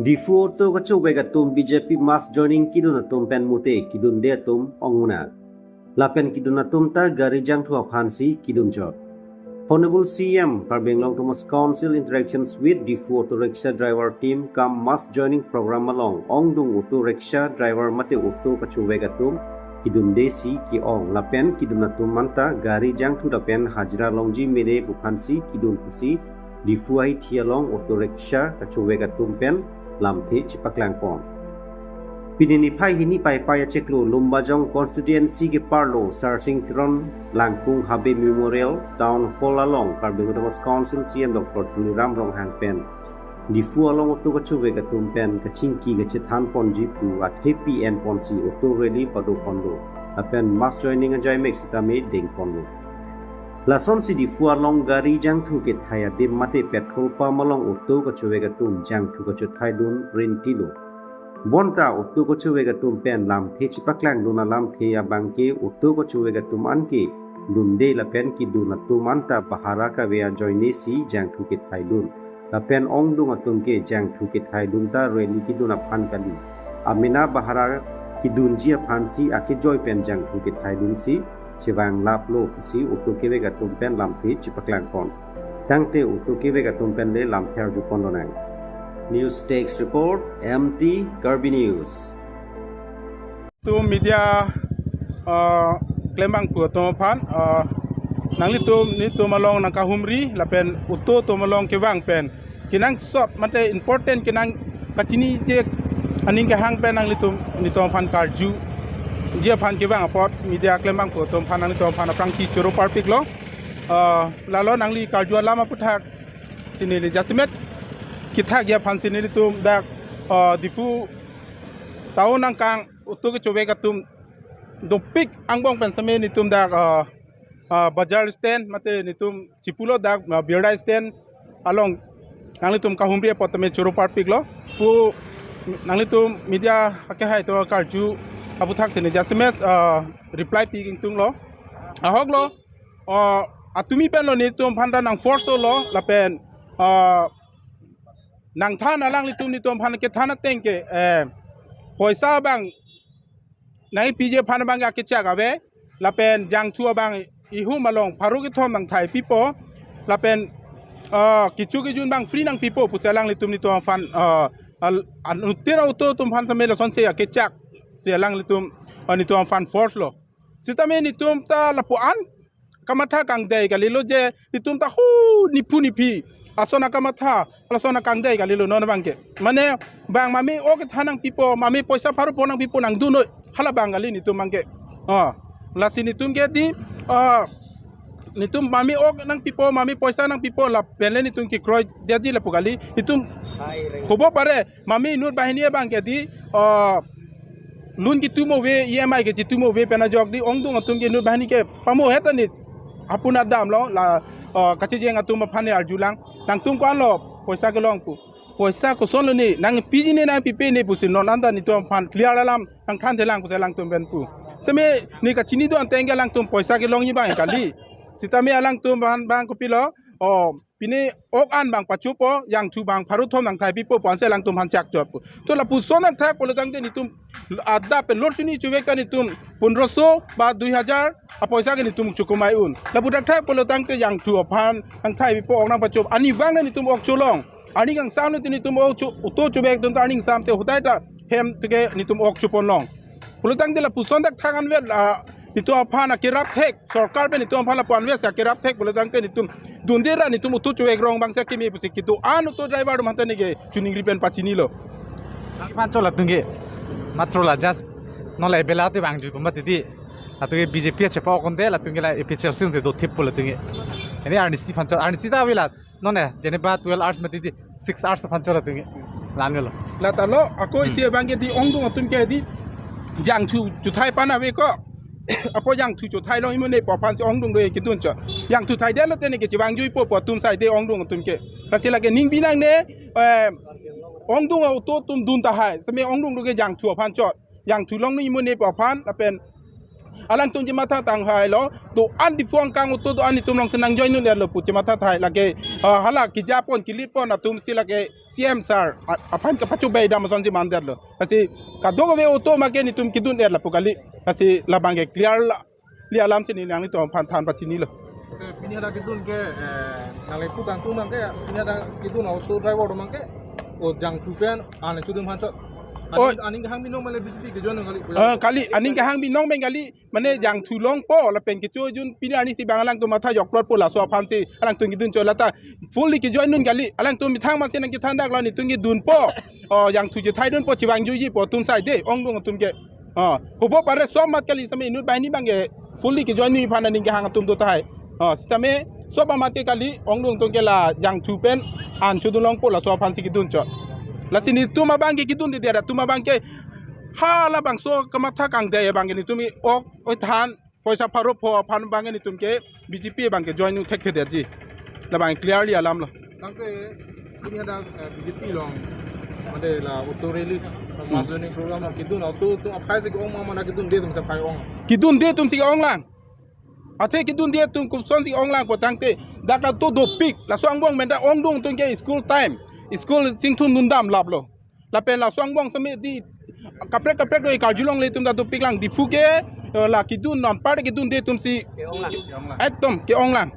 Difu to kacu bega tum BJP mass joining kidun tum pen mute kidun dia tum onguna. Lapen kidun tum ta garijang tu aphansi kidun jot. Honorable CM Karbenglong Thomas Council interactions with Difu auto rickshaw driver team come mass joining program along ongdung auto rickshaw driver mate auto kacu bega tum kidun desi ki ong lapen kidun tum manta garijang tu dapen hajra longji mere buphansi kidun pusi Difu ai thialong auto rickshaw kacu bega tum pen lam thi chipaklang pon pinini phai hini pai pai cheklo lumbajong constituency ke parlo searching tron langkung habe memorial town hall along Karbenglong Thomas Council CM Dr. Tuliram Rong Hang Pen Difu along otu ka chuwe ka tumpen ka chingki ka chithan ponji pu at happy and ponsi otu rally padu pondo apen mass joining a jaime sitame ding pondo Lason si Difu along gari jang thu ke thaya de mate petrol pump along auto ko chuwe ga tum jang thu ko chuthai dun rin kilo bonta auto ko chuwe ga tum pen lam the chipaklang duna lam the ya bangke auto ko chuwe ga tum anke dun de la pen ki duna tum anta bahara ka vea joine si jang thu ke thai dun la pen ong dung atum ke jang thu ke thai dun ta reli ki duna phan kali amina bahara ki dun ji phansi ake joy pen jang thu ke thai dun si Chivang lap lo si utu kebe ga tumpen lam thi chipaklang pon tangte utu kebe ga tumpen le lam ther ju pon donang news takes report MT Garbi News tu media klembang pu to phan nang li tu malong nang kahumri lapen utu to malong ke wang pen kinang sot mate important kinang kachini je aning ke hang pen nang li tu phan karju dia phan ke bang apot media klembang ko tom phan nang tom phan aprang si choro parpik lo lalo nang li karjua lama puthak sinili jasimet kitha gya phan sinili tum dak difu tau nang kang utu ke chobe ka tum dopik angbong pen same ni tum dak bajar stand mate ni tum chipulo dak birda stand along nang li tum kahumri apot me choro parpik lo pu nang li tum media ke hai to karju abu thak sini jasmes reply picking tung lo ahok lo atumi pen lo ni tum phanda nang force lo la pen nang thana lang li tum phan ke thana tengke poisa bang nai pije phan bang ya ke cha ga ve la pen jang chu bang ihu malong pharu ki thom nang thai pipo la pen kichu ki jun bang free nang pipo pusalang li tum phan anutira auto tum phan samela son se ya ke chak sialang litum nitum fan force lo sitame nitum ta lapuan kamatha kang dei galilo je nitum ta hu nipi asona kamatha asona kang dei galilo non bangke mane bang mami o ke thanang pipo mami poisa pharu ponang pipo nang du no hala bangali nitum bangke lasi nitum ke di nitum mami o nang pipo mami poisa nang pipo la pele nitum ki kroy deji la pugali nitum khobo pare mami nur bahini bangke di lun ki tumo we EMI ke tumo we pena jog di ong dung atum ke nur bahani ke pamo heta ni apuna dam lo la kachi jeng atum phane arjulang nang tum kwan lo poisa ke long pu poisa ko son lo ni nang piji ni na pipe ni pusin non anda ni tum phan clear alam nang khan thelang ko lang tum ben pu seme ni ka chini do anteng lang tum poisa ke long ni ba kali sitame alang tum bang ko pilo pini ok an bang pachupo yang tu bang paru thom nang thai pipo ponse lang tum han chak jot to la puson ang thak polo tang ni tum ada pen lor suni chuwek ta ni tum 1500 ba 2000 a poisa ke ni tum chukumai un la budak thak polo tang te yang tu phan ang thai pipo ok nang pachup ani wang ni tum ok chulong ani gang sam ni tum ok chu uto chuwek tum ta ani sam te hutai ta hem te ni tum ok chupon long polo tang de la puson tak thakan we nitu apana kirap thek sarkar be nitu apana panwe sa kirap thek bole tangte nitum dundera nitum utu chuek rong bangsa kimi pusi kitu anu to driver mantane ge chuning ripen pachini lo panchola tunge matrola just nola belate bangju kumba tidi atuge BJP chepa konde la tunge la official sing do thip pole tunge ene RNC pancho RNC da wila none jeneba 12 hours matidi 6 hours panchola tunge langelo la talo ako isi bangge di ongdung atum ke di jang tu thai pana we ko apo yang tu thai long imune po pan si ongdung do ke tun cha yang tu thai de lo tene ke chiwang jui po tum sai de ongdung tum ke rasila ke ning binang ne ongdung auto tum dun ta hai same ongdung do ke yang tu pan chot yang tu long ni imune po pan la pen alang tum jemata tang hai lo to an di fuang kang to do ani tum long senang join nu le lo pu jemata thai lage hala ki japon ki lipon atum si lage CM sir aphan ka pachu bai dam son si man der lo kasi ka do ve auto ma ke ni tum kidun der la pu kali kasi la bange clear li alam sini yang ni to phan than pachini lo Pini ada kidun ke nalai putang tu mangke pini ada kidun auto driver mangke o jang tupen ane sudum hancho aning hang minong male BJP ke jono kali kali aning ka hang bi nong beng kali mane jang thulong po la pen ke cho jun pini ani si bangalang to matha yok plot po la so phan si alang tung kidun cho la ta fully ki join nun kali alang tum thang ma sen ki than dak la ni tung ki dun po yang thu je thai dun po chiwang ju ji po tum sai de ong dong tum ke hubo pare so mat kali same inut bai ni bange fully ki join ni phan aning ka hang tum to tai sisteme so ba mate kali ong dong tung ke la yang thu pen an chu dulong po la so phan si kidun cho la sini tuma bangke kidun di dia tuma bangke hala bang so kamatha kang de bangke ni tumi ok oi than poisa pharo pho phan bangke ni tumke BJP bangke join nu thek the ji la bang clearly alam lo Nangke pini ada BJP long ade la auto rally masuk program kidun auto tu apa sih ong mana kidun dia tu sampai ong kidun de tum si ong lang athe kidun de tum kup son si ong lang ko tangte daka to do pik la so ang bong menda ong dong tung ke school time school ching thun nun dam lap lo la pen la swang bong same di kaprek doi ka julong le tum da to pik lang di fuke la kidun non par kidun de tum si ke ong lang ekdom ke ong lang